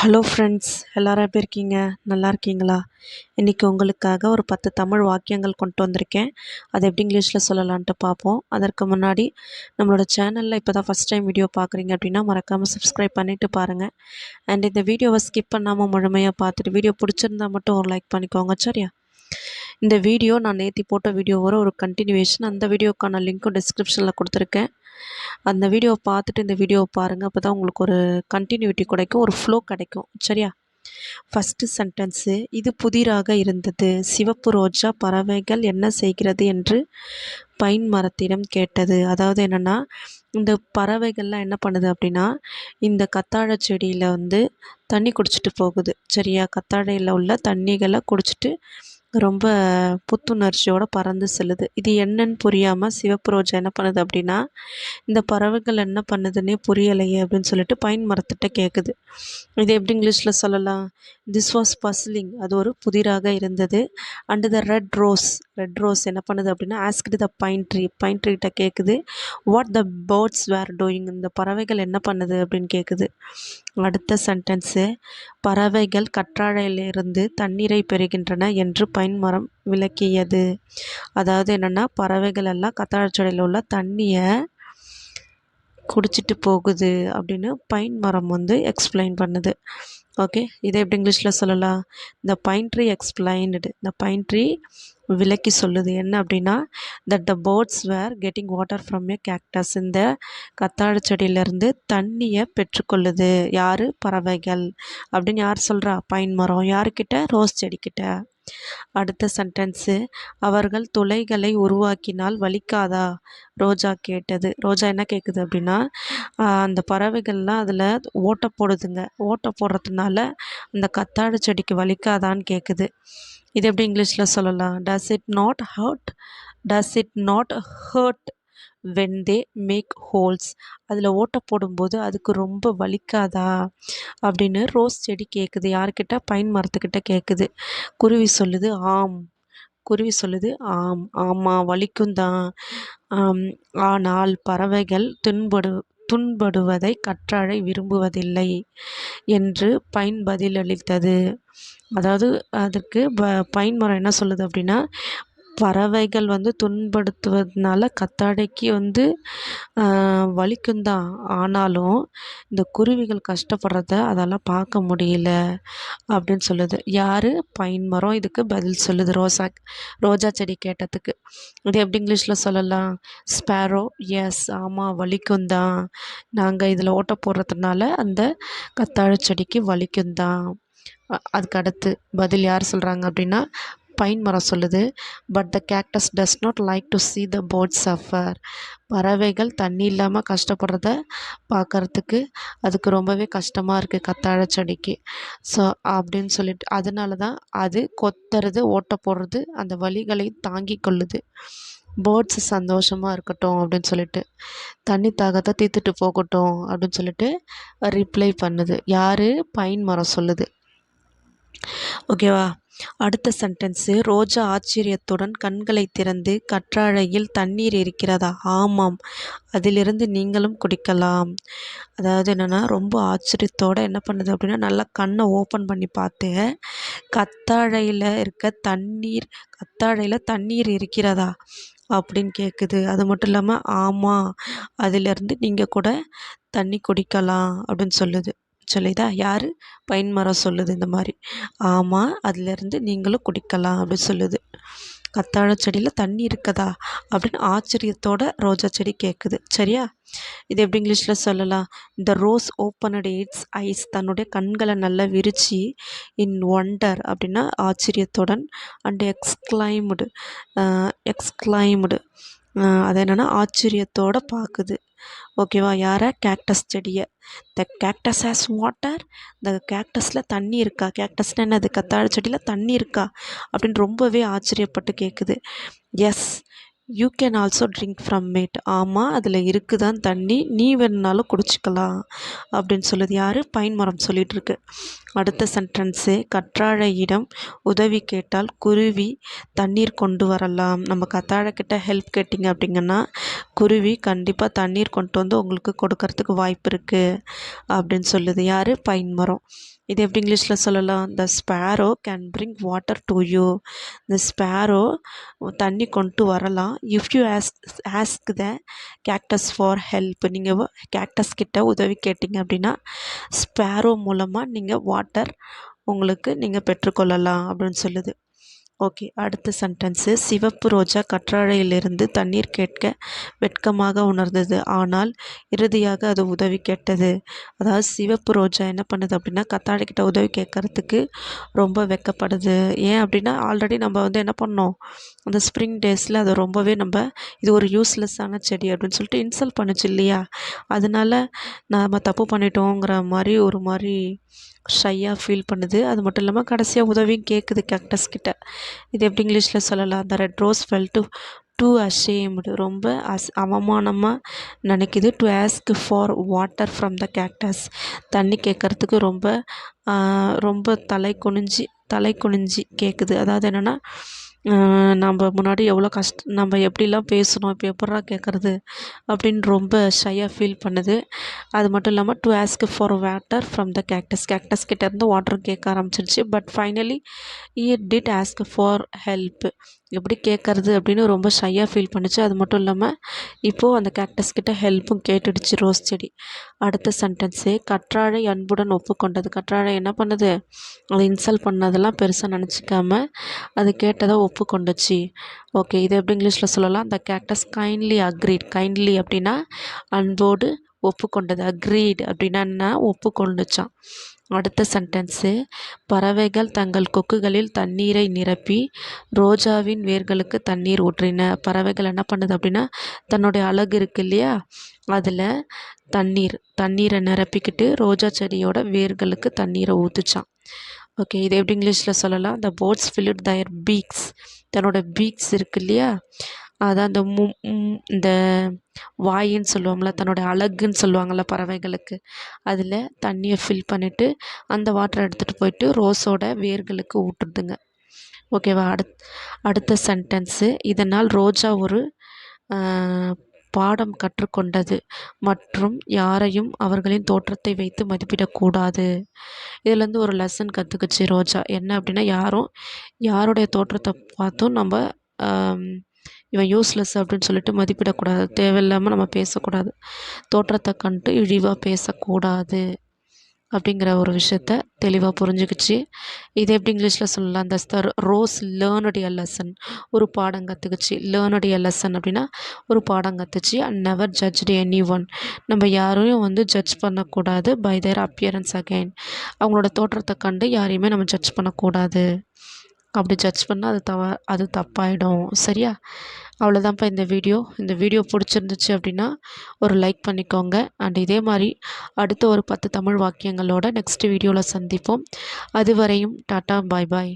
Hello friends, எல்லாரும் எப்படி இருக்கீங்க? நல்லா இருக்கீங்களா? இன்றைக்கி உங்களுக்காக ஒரு 10 தமிழ் வாக்கியங்கள் கொண்டு வந்திருக்கேன். அதை எப்படி இங்கிலீஷில் சொல்லலான்ட்டு பார்ப்போம். அதற்கு முன்னாடி நம்மளோட சேனலில் இப்போ தான் ஃபஸ்ட் டைம் வீடியோ பார்க்குறீங்க அப்படின்னா மறக்காமல் சப்ஸ்கிரைப் பண்ணிவிட்டு பாருங்கள். அண்ட் இந்த வீடியோவை ஸ்கிப் பண்ணாமல் முழுமையாக பார்த்துட்டு வீடியோ பிடிச்சிருந்தா மட்டும் ஒரு லைக் பண்ணிக்கோங்க, சரியா? இந்த வீடியோ நான் நேற்று போட்ட வீடியோவோட ஒரு கண்டினியூவேஷன். அந்த வீடியோக்கான லிங்க்கும் டிஸ்கிரிப்ஷனில் கொடுத்துருக்கேன். அந்த வீடியோவை பார்த்துட்டு இந்த வீடியோவை பாருங்கள். அப்போ தான் உங்களுக்கு ஒரு கண்டினியூட்டி கிடைக்கும், ஒரு ஃப்ளோ கிடைக்கும், சரியா? ஃபஸ்ட்டு சென்டென்ஸு, இது புதிராக இருந்தது. சிவப்பு ரோஜா பறவைகள் என்ன செய்கிறது என்று பைன் மரத்திடம் கேட்டது. அதாவது என்னென்னா, இந்த பறவைகள்லாம் என்ன பண்ணுது அப்படின்னா, இந்த கத்தாழை செடியில் தண்ணி குடிச்சிட்டு போகுது, சரியா? கத்தாழையில் உள்ள தண்ணிகளை குடிச்சிட்டு ரொம்ப புத்துணர்ச்சியோடு பறந்து செல்லுது. இது என்னன்னு புரியாமல் சிவப்பு ரோஜா என்ன பண்ணுது அப்படின்னா, இந்த பறவைகள் என்ன பண்ணுதுன்னே புரியலையே அப்படின்னு சொல்லிட்டு பைன் மரத்திட்ட கேட்குது. இது எப்படி இங்கிலீஷில் சொல்லலாம்? திஸ் வாஸ் பஸ்லிங், அது ஒரு புதிராக இருந்தது. அண்ட் த ரெட் ரோஸ் என்ன பண்ணுது அப்படின்னா, ஆஸ்க்டு த பைன் ட்ரீட்ட கேட்குது. What the birds were doing, இந்த பறவைகள் என்ன பண்ணுது அப்படின்னு கேட்குது. அடுத்த சென்டென்ஸு, பறவைகள் கற்றாழையிலிருந்து தண்ணீரை பெறுகின்றன என்று பைன் மரம் விளக்கியது. அதாவது என்னென்னா, பறவைகள் எல்லாம் கத்தாழை செடியில் உள்ள தண்ணியை குடிச்சிட்டு போகுது அப்படின்னு பைன் மரம் எக்ஸ்பிளைன் பண்ணுது. ஓகே, இதை எப்படி இங்கிலீஷில் சொல்லலாம்? இந்த பைன் ட்ரீ எக்ஸ்பிளைன்டு, இந்த பைன் ட்ரீ விளக்கி சொல்லுது என்ன அப்படின்னா, that the birds were getting water from a cactus, இந்த கத்தாழை செடியிலேருந்து தண்ணியை பெற்றுக்கொள்ளுது. யார்? பறவைகள் அப்படின்னு யார் சொல்கிறா? பைன் மரம். யாருக்கிட்ட? ரோஸ் செடிக்கிட்ட. அடுத்த சென்டென்ஸு, அவர்கள் துளைகளை உருவாக்கினால் வலிக்காதா? ரோஜா கேட்டது. ரோஜா என்ன கேட்குது அப்படின்னா, அந்த பறவைகள்லாம் அதில் ஓட்டை போடுதுங்க. ஓட்டை போடுறதுனால அந்த கத்தாழை செடிக்கு வலிக்காதான்னு கேட்குது. இது எப்படி இங்கிலீஷில் சொல்லலாம்? Does it not hurt when they make holes, அதில் ஓட்டை போடும்போது அதுக்கு ரொம்ப வலிக்காதா அப்படின்னு ரோஸ் செடி கேட்குது. யார்கிட்ட? பைன் மரத்துக்கிட்ட கேட்குது. குருவி சொல்லுது ஆம், ஆமாம், வலிக்கும் தான். ஆனால் பறவைகள் துன்படுவதை கற்றாழை விரும்புவதில்லை என்று பைன் பதிலளித்தது. அதாவது அதுக்கு பைன் மரம் என்ன சொல்லுது அப்படின்னா, பறவைகள் துன்படுத்துவதனால கத்தாழைக்கு வலிக்கும் தான், ஆனாலும் இந்த குருவிகள் கஷ்டப்படுறத அதெல்லாம் பார்க்க முடியல அப்படின்னு சொல்லுது. யார்? பைன் மரம் இதுக்கு பதில் சொல்லுது, ரோஜா செடி கேட்டதுக்கு. இது எப்படி இங்கிலீஷில் சொல்லலாம்? ஸ்பேரோ, எஸ், ஆமாம், வலிக்கும் தான். நாங்கள் இதில் ஓட்ட போடுறதுனால அந்த கத்தாழை செடிக்கு வலிக்கும் தான். அதுக்கு அடுத்து பதில் யார் சொல்கிறாங்க அப்படின்னா, பைன் மரம் சொல்லுது, but the cactus does not like to see the birds suffer. பறவைகள் தண்ணி இல்லாமல் கஷ்டப்படுறத பார்க்குறதுக்கு அதுக்கு ரொம்பவே கஷ்டமாக இருக்குது கத்தாழை செடிக்கு. ஸோ அப்படின்னு சொல்லிட்டு அதனால தான் அது கொத்துறது, ஓட்டை போடுறது, அந்த வலிகளை தாங்கி கொள்ளுது. பேர்ட்ஸ் சந்தோஷமாக இருக்கட்டும் அப்படின்னு சொல்லிட்டு, தண்ணி தாகத்தை தீர்த்துட்டு போகட்டும் அப்படின்னு சொல்லிட்டு ரிப்ளை பண்ணுது. யார்? பைன் மரம் சொல்லுது. ஓகேவா? அடுத்த சென்டென்ஸு, ரோஜா ஆச்சரியத்துடன் கண்களை திறந்து, கற்றாழையில் தண்ணீர் இருக்கிறதா? ஆமாம், அதிலிருந்து நீங்களும் குடிக்கலாம். அதாவது என்னென்னா, ரொம்ப ஆச்சரியத்தோடு என்ன பண்ணுது அப்படின்னா, நல்லா கண்ணை ஓப்பன் பண்ணி பார்த்து, கத்தாழையில் தண்ணீர் இருக்கிறதா அப்படின்னு கேட்குது. அது மட்டும் இல்லாமல், ஆமாம், அதிலிருந்து நீங்கள் கூட தண்ணி குடிக்கலாம் அப்படின்னு சொல்லுதா? யார்? பைன் மரம் சொல்லுது இந்த மாதிரி. ஆமாம், அதிலேருந்து நீங்களும் குடிக்கலாம் அப்படின்னு சொல்லுது. கத்தாழை செடியில் தண்ணி இருக்கதா அப்படின்னு ஆச்சரியத்தோட ரோஜா செடி கேட்குது, சரியா? இது எப்படி இங்கிலீஷில் சொல்லலாம்? த ரோஸ் ஓப்பனட் இட்ஸ் ஐஸ், தன்னுடைய கண்களை நல்லா விரிச்சு, இன் ஒண்டர் அப்படின்னா ஆச்சரியத்துடன், அண்ட் எக்ஸ்கிளைம்டு அது என்னென்னா ஆச்சரியத்தோடு பார்க்குது. ஓகேவா? யாரை? கேக்டஸ் செடியை. த கேக்டஸ் ஹேஸ் வாட்டர், இந்த கேக்டஸில் தண்ணி இருக்கா? கேக்டஸ்னால் என்னது? கத்தாழை செடியில் தண்ணி இருக்கா அப்படின்னு ரொம்பவே ஆச்சரியப்பட்டு கேட்குது. Yes, you can also drink from it, ஆமாம், அதில் இருக்குதான் தண்ணி, நீ வேணுனாலும் குடிச்சிக்கலாம் அப்படின்னு சொல்லுது. யார்? பைன் மரம் சொல்லிகிட்ருக்கு. அடுத்த சென்டென்ஸு கற்றாழையிடம் உதவி கேட்டால் குருவி தண்ணீர் கொண்டு வரலாம். நம்ம கத்தாழைக்கிட்ட ஹெல்ப் கேட்டிங்க அப்படிங்கன்னா குருவி கண்டிப்பாக தண்ணீர் கொண்டு வந்து உங்களுக்கு கொடுக்கறதுக்கு வாய்ப்பு இருக்குது அப்படின்னு சொல்லுது. யார்? பைன் மரம். இது எப்படி இங்கிலீஷில் சொல்லலாம்? The sparrow can bring water to you. இந்த ஸ்பேரோ தண்ணி கொண்டு வரலாம். If you ask the cactus for help. நீங்கள் கேக்டஸ் கிட்ட உதவி கேட்டிங்க அப்படின்னா ஸ்பேரோ மூலமாக நீங்கள் வாட்டர் உங்களுக்கு நீங்கள் பெற்றுக்கொள்ளலாம் அப்படின்னு சொல்லுது. ஓகே, அடுத்த சென்டென்ஸு சிவப்பு ரோஜா கற்றாழையிலிருந்து தண்ணீர் கேட்க வெட்கமாக உணர்ந்தது, ஆனால் இறுதியாக அது உதவி கேட்டது. அதாவது சிவப்பு ரோஜா என்ன பண்ணுது அப்படின்னா கத்தாழைக்கிட்ட உதவி கேட்கறதுக்கு ரொம்ப வெட்கப்படுது. ஏன் அப்படின்னா ஆல்ரெடி நம்ம என்ன பண்ணோம், அந்த ஸ்ப்ரிங் டேஸில் அதை ரொம்பவே இது ஒரு யூஸ்லெஸ்ஸான செடி அப்படின்னு சொல்லிட்டு இன்சல்ட் பண்ணுச்சு இல்லையா, அதனால நாம் தப்பு பண்ணிட்டோங்கிற மாதிரி ஒரு மாதிரி ஷையாக ஃபீல் பண்ணுது. அது மட்டும் இல்லாமல் கடைசியாக உதவியும் கேட்குது கேக்டஸ் கிட்ட. இது எப்படி இங்கிலீஷில் சொல்லலாம்? The red rose felt too ashamed. ரொம்ப அவமானமாக நினைக்குது. To ask for water from the cactus. தண்ணி கேட்குறதுக்கு ரொம்ப தலை குனிஞ்சி கேட்குது. அதாவது என்னென்னா நம்ம முன்னாடி எவ்வளோ நம்ம எப்படிலாம் பேசணும், இப்போ எப்பட்றா கேட்குறது அப்படின்னு ரொம்ப ஷையாக ஃபீல் பண்ணுது. அது மட்டும் இல்லாமல் to ask for water from the cactus கிட்டேருந்து வாட்டரும் கேட்க ஆரம்பிச்சிருச்சு. But finally did ask for help. எப்படி கேட்குறது அப்படின்னு ரொம்ப ஷையாக ஃபீல் பண்ணுச்சு. அது மட்டும் இல்லாமல் இப்போது அந்த கேக்டஸ் கிட்ட ஹெல்ப்பும் கேட்டுடுச்சு ரோஸ் செடி. அடுத்த சென்டென்ஸு கற்றாழை அன்புடன் ஒப்புக்கொண்டது. கற்றாழை என்ன பண்ணுது, அதை இன்சல்ட் பண்ணதெல்லாம் பெருசாக நினச்சிக்காம அது கேட்டதை ஒப்புக்கொண்டுச்சு. ஓகே, இது எப்படி இங்கிலீஷில் சொல்லலாம்? த கேக்டஸ் கைண்ட்லி அக்ரீட். கைண்ட்லி அப்படின்னா அன்போடு ஒப்புக்கொண்டது. அக்ரீட் அப்படின்னா ஒப்புக்கொண்டுச்சான். அடுத்த சென்டென்ஸு பறவைகள் தங்கள் கொக்குகளில் தண்ணீரை நிரப்பி ரோஜாவின் வேர்களுக்கு தண்ணீர் ஊற்றின. பறவைகள் என்ன பண்ணுது அப்படின்னா தன்னுடைய அழகு இருக்கு இல்லையா, அதில் தண்ணீரை நிரப்பிக்கிட்டு ரோஜா செடியோட வேர்களுக்கு தண்ணீரை ஊற்றுச்சான். ஓகே, இது எப்படி இங்கிலீஷில் சொல்லலாம்? The birds filled their beaks. தன்னோட பீக்ஸ் இருக்கு இல்லையா, அதான் இந்த வாயின்னு சொல்லுவோம்ல, தன்னோட அழகுன்னு சொல்லுவாங்கள்ல பறவைகளுக்கு, அதில் தண்ணியை ஃபில் பண்ணிவிட்டு அந்த வாட்டரை எடுத்துகிட்டு போயிட்டு ரோஸோட வேர்களுக்கு ஊட்டுதுங்க. ஓகேவா? அடுத்த சென்டென்ஸு இதனால் ரோஜா ஒரு பாடம் கற்றுக்கொண்டது மற்றும் யாரையும் அவர்களின் தோற்றத்தை வைத்து மதிப்பிடக்கூடாது. இதுலேருந்து ஒரு லெசன் கற்றுக்குச்சு ரோஜா. என்ன அப்படின்னா யாருடைய தோற்றத்தை பார்த்தும் நம்ம இவன் யூஸ்லெஸ் அப்படின்னு சொல்லிட்டு மதிப்பிடக்கூடாது. தேவையில்லாமல் நம்ம பேசக்கூடாது. தோற்றத்தை கண்டு இழிவாக பேசக்கூடாது அப்படிங்கிற ஒரு விஷயத்த தெளிவாக புரிஞ்சுக்கிச்சு. இது எப்படி இங்கிலீஷில் சொல்லலாம்? The rose learned a lesson. ஒரு பாடம் கற்றுக்குச்சு. லேர்னட் எ லெசன் அப்படின்னா ஒரு பாடம் கற்றுச்சு. And never judged anyone. நம்ம யாரையும் ஜட்ஜ் பண்ணக்கூடாது. By their appearance again. அவங்களோட தோற்றத்தை கண்டு யாரையுமே நம்ம ஜட்ஜ் பண்ணக்கூடாது. அப்படி ஜட்ஜ் பண்ணால் அது தப்பாயிடும். சரியா? அவ்வளோதான்ப்பா இந்த வீடியோ பிடிச்சிருந்துச்சு அப்படின்னா ஒரு லைக் பண்ணிக்கோங்க. அண்ட் இதே மாதிரி அடுத்த ஒரு 10 தமிழ் வாக்கியங்களோட நெக்ஸ்ட் வீடியோவில் சந்திப்போம். அதுவரையும் டாட்டா, பாய் பாய்.